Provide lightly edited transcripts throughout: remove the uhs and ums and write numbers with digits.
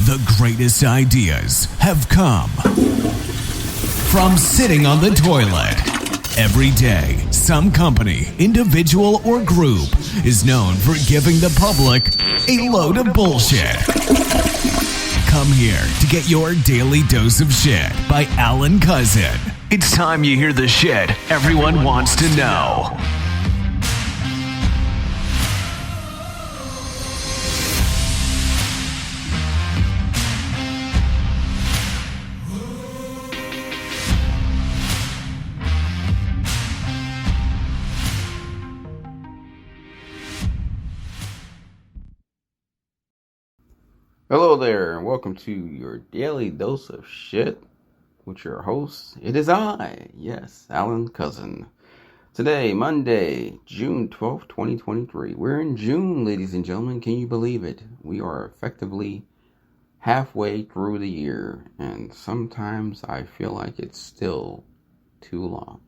The greatest ideas have come from sitting on the toilet. Every day, some company, individual, or group is known for giving the public a load of bullshit. Come here to get your daily dose of shit by Alan Cousin. It's time you hear the shit everyone wants to know. Hello there, and welcome to your daily dose of shit with your host. It is I, yes, Alan Cousin. Today, Monday, June 12th, 2023. We're in June, ladies and gentlemen. Can you believe it? We are effectively halfway through the year, and sometimes I feel like it's still too long.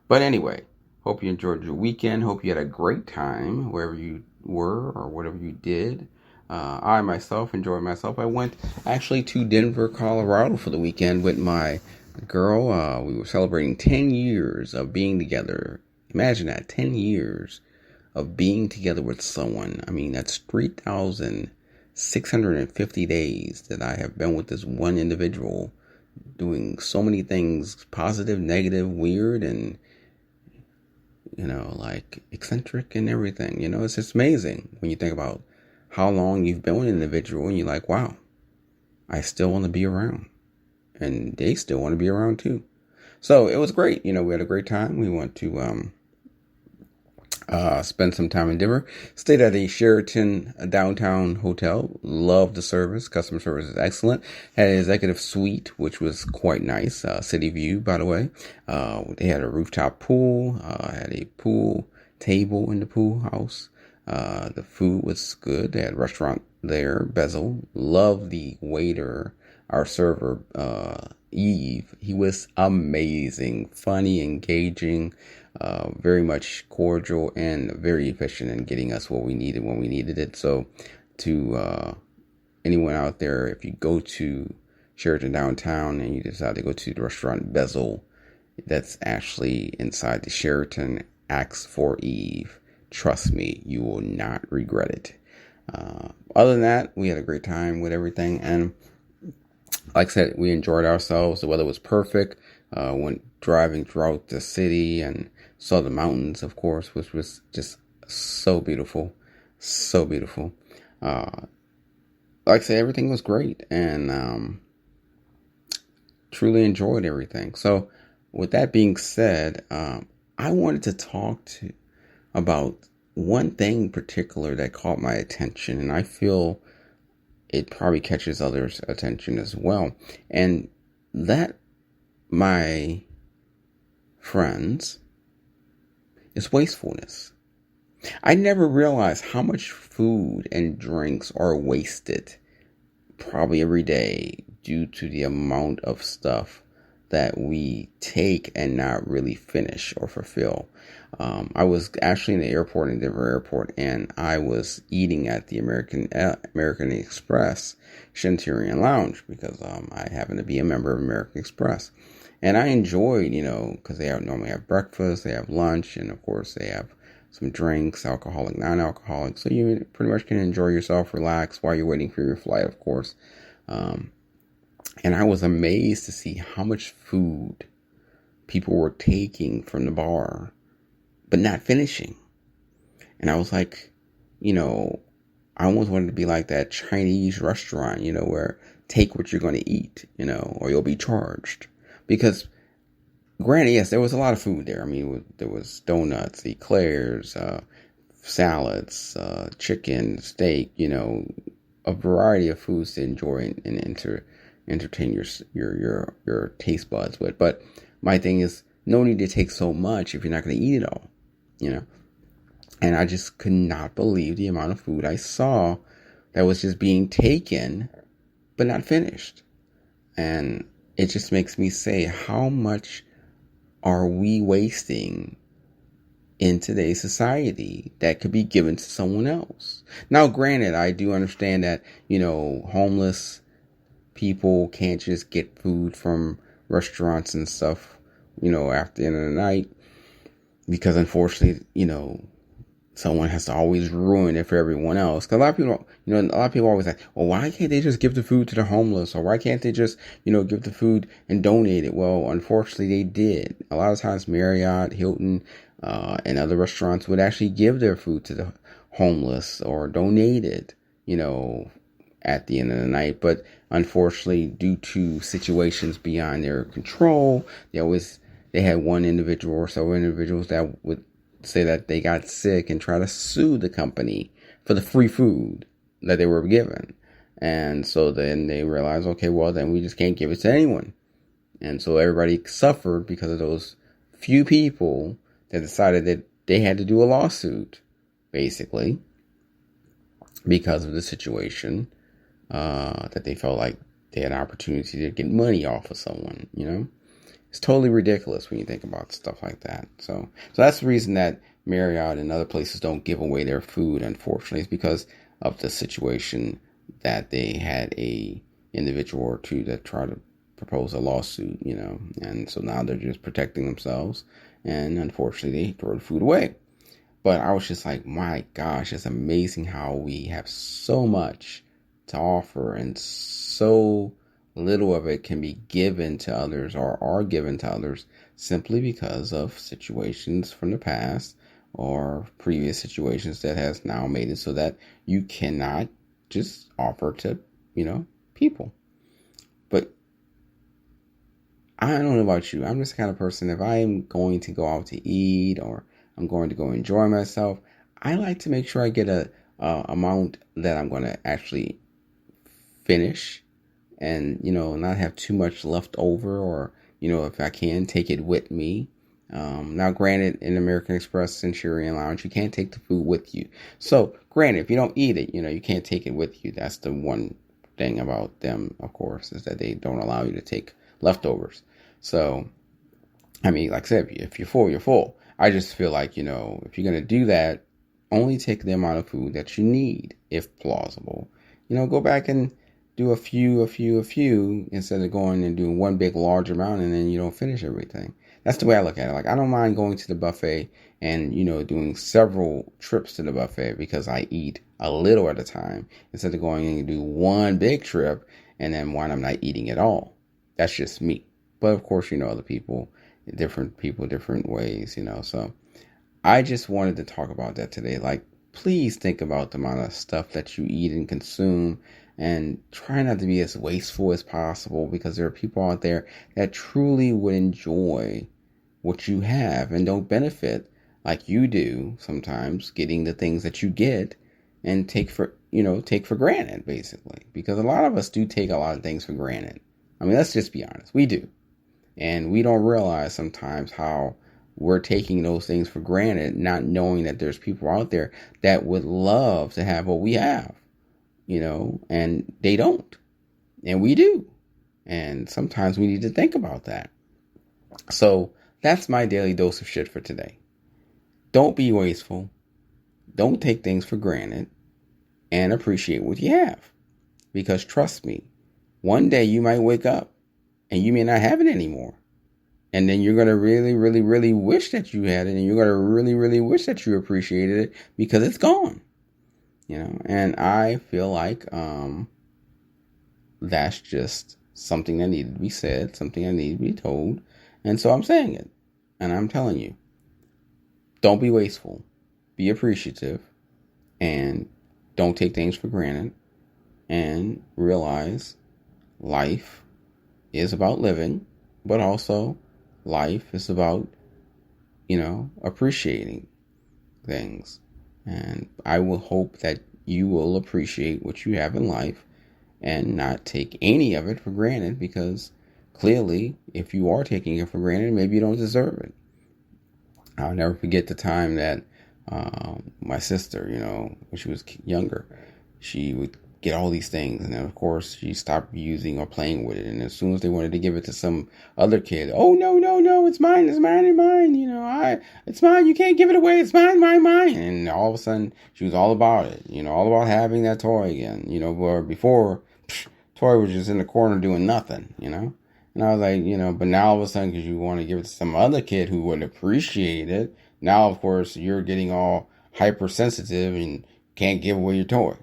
But anyway, hope you enjoyed your weekend. Hope you had a great time wherever you were or whatever you did. I myself enjoyed myself. I went actually to Denver, Colorado for the weekend with my girl. We were celebrating 10 years of being together. Imagine that, 10 years of being together with someone. I mean, that's 3,650 days that I have been with this one individual, doing so many things, positive, negative, weird, and, like eccentric and everything. It's just amazing when you think about how long you've been with an individual and you're like, wow, I still want to be around. And they still want to be around too. So it was great. We had a great time. We went to spend some time in Denver. Stayed at a Sheraton downtown hotel. Loved the service. Customer service is excellent. Had an executive suite, which was quite nice. City view, by the way. They had a rooftop pool. Had a pool table in the pool house. The food was good. They had a restaurant there, Bezel. Loved the waiter, our server, Eve. He was amazing, funny, engaging, very much cordial, and very efficient in getting us what we needed when we needed it. So to anyone out there, if you go to Sheraton downtown and you decide to go to the restaurant Bezel, that's actually inside the Sheraton, ask for Eve. Trust me, you will not regret it. Other than that, we had a great time with everything. And like I said, we enjoyed ourselves. The weather was perfect. Went driving throughout the city and saw the mountains, of course, which was just so beautiful. So beautiful. Like I said, everything was great. And truly enjoyed everything. So with that being said, I wanted to talk about one thing in particular that caught my attention, and I feel it probably catches others' attention as well. And that, my friends, is wastefulness. I never realized how much food and drinks are wasted probably every day due to the amount of stuff that we take and not really finish or fulfill. I was actually in the airport, in Denver airport, and I was eating at the American Express Shantarian Lounge because I happen to be a member of American Express. And I enjoyed, because they normally have breakfast, they have lunch, and of course they have some drinks, alcoholic, non-alcoholic. So you pretty much can enjoy yourself, relax while you're waiting for your flight, of course. And I was amazed to see how much food people were taking from the bar, but not finishing. And I was like, I almost wanted to be like that Chinese restaurant, where take what you're going to eat, or you'll be charged. Because granted, yes, there was a lot of food there. I mean, there was donuts, eclairs, salads, chicken, steak, a variety of foods to enjoy and entertain your taste buds with. But my thing is, no need to take so much if you're not going to eat it all, And I just could not believe the amount of food I saw that was just being taken, but not finished. And it just makes me say, how much are we wasting in today's society that could be given to someone else. Now, granted, I do understand that, homeless people can't just get food from restaurants and stuff, after the end of the night, because unfortunately, someone has to always ruin it for everyone else. Because a lot of people always say, well, why can't they just give the food to the homeless? Or why can't they just, give the food and donate it? Well, unfortunately, they did. A lot of times, Marriott, Hilton, and other restaurants would actually give their food to the homeless or donate it, at the end of the night. But unfortunately, due to situations beyond their control, they had one individual or several individuals that would say that they got sick and try to sue the company for the free food that they were given. And so then they realized, okay, well, then we just can't give it to anyone. And so everybody suffered because of those few people that decided that they had to do a lawsuit, basically, because of the situation, that they felt like they had an opportunity to get money off of someone, It's totally ridiculous when you think about stuff like that. So that's the reason that Marriott and other places don't give away their food, unfortunately, is because of the situation that they had a individual or two that tried to propose a lawsuit, and so now they're just protecting themselves, and unfortunately they throw the food away. But I was just like, my gosh, it's amazing how we have so much to offer and so little of it can be given to others or are given to others simply because of situations from the past or previous situations that has now made it so that you cannot just offer to, people. But I don't know about you. I'm just the kind of person, if I am going to go out to eat or I'm going to go enjoy myself, I like to make sure I get a amount that I'm going to actually finish and, not have too much left over, or, if I can, take it with me. Now, granted, in American Express Centurion Lounge, you can't take the food with you. So, granted, if you don't eat it, you can't take it with you. That's the one thing about them, of course, is that they don't allow you to take leftovers. So, I mean, like I said, if you're full, you're full. I just feel like, if you're going to do that, only take the amount of food that you need, if plausible. Go back and do a few instead of going and doing one big large amount and then you don't finish everything. That's the way I look at it. Like, I don't mind going to the buffet and, doing several trips to the buffet because I eat a little at a time instead of going and do one big trip and then one I'm not eating at all. That's just me. But of course, other people, different ways, So I just wanted to talk about that today. Like, please think about the amount of stuff that you eat and consume and try not to be as wasteful as possible, because there are people out there that truly would enjoy what you have and don't benefit like you do sometimes getting the things that you get and take for granted, basically, because a lot of us do take a lot of things for granted. I mean, let's just be honest. We do. And we don't realize sometimes how we're taking those things for granted, not knowing that there's people out there that would love to have what we have, and they don't. And we do. And sometimes we need to think about that. So that's my daily dose of shit for today. Don't be wasteful. Don't take things for granted, and appreciate what you have. Because trust me, one day you might wake up and you may not have it anymore. And then you're going to really, really, really wish that you had it. And you're going to really, really wish that you appreciated it because it's gone. And I feel like that's just something that needed to be said, something that needed to be told. And so I'm saying it. And I'm telling you, don't be wasteful. Be appreciative. And don't take things for granted. And realize life is about living, but also life is about, appreciating things. And I will hope that you will appreciate what you have in life and not take any of it for granted, because clearly, if you are taking it for granted, maybe you don't deserve it. I'll never forget the time that my sister, when she was younger, she would get all these things, and then of course she stopped using or playing with it, and as soon as they wanted to give it to some other kid, oh no, it's mine, it's mine, and mine. It's mine. You can't give it away. It's mine, mine, mine. And all of a sudden, she was all about it. All about having that toy again. Where before, toy was just in the corner doing nothing. And I was like, but now all of a sudden, because you want to give it to some other kid who would appreciate it, now, of course, you're getting all hypersensitive and can't give away your toy.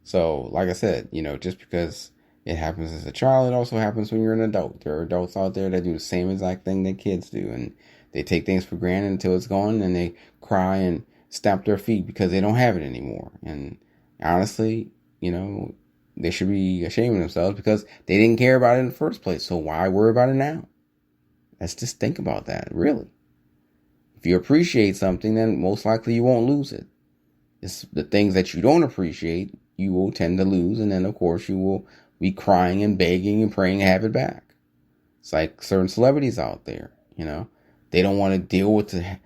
So, like I said, just because it happens as a child, it also happens when you're an adult. There are adults out there that do the same exact thing that kids do. And they take things for granted until it's gone, and they cry and stamp their feet because they don't have it anymore. And honestly, they should be ashamed of themselves because they didn't care about it in the first place. So why worry about it now? Let's just think about that, really. If you appreciate something, then most likely you won't lose it. It's the things that you don't appreciate, you will tend to lose. And then, of course, you will be crying and begging and praying to have it back. It's like certain celebrities out there, They don't want to deal with the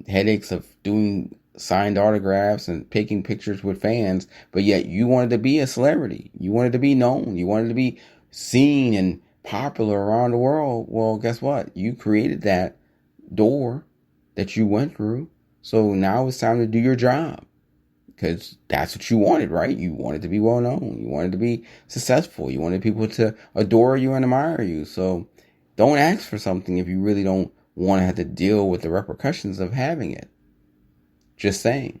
headaches of doing signed autographs and taking pictures with fans, but yet you wanted to be a celebrity. You wanted to be known. You wanted to be seen and popular around the world. Well, guess what? You created that door that you went through. So now it's time to do your job, because that's what you wanted, right? You wanted to be well known. You wanted to be successful. You wanted people to adore you and admire you. So don't ask for something if you really don't want to have to deal with the repercussions of having it. Just saying.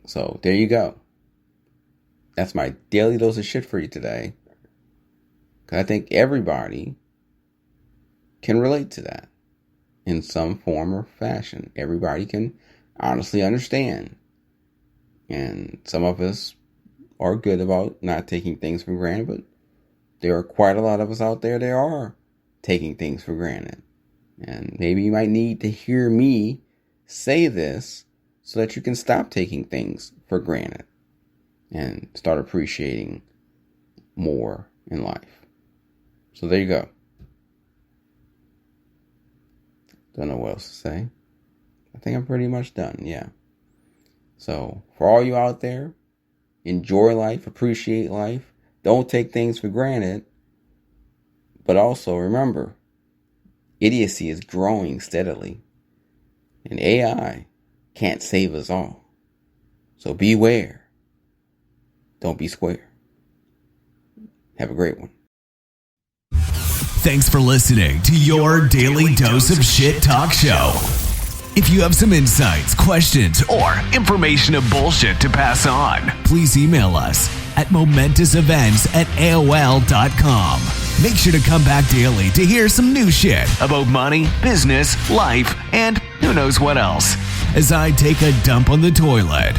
So there you go. That's my daily dose of shit for you today. Because I think everybody can relate to that in some form or fashion. Everybody can honestly understand. And some of us are good about not taking things for granted, but there are quite a lot of us out there that are taking things for granted. And maybe you might need to hear me say this so that you can stop taking things for granted and start appreciating more in life. So there you go. Don't know what else to say. I think I'm pretty much done. Yeah. So for all you out there, enjoy life, appreciate life. Don't take things for granted. But also remember, idiocy is growing steadily. And AI can't save us all. So beware. Don't be square. Have a great one. Thanks for listening to your Daily Dose of Shit Talk Show. If you have some insights, questions, or information of bullshit to pass on, please email us at momentousevents@aol.com. Make sure to come back daily to hear some new shit about money, business, life, and who knows what else as I take a dump on the toilet.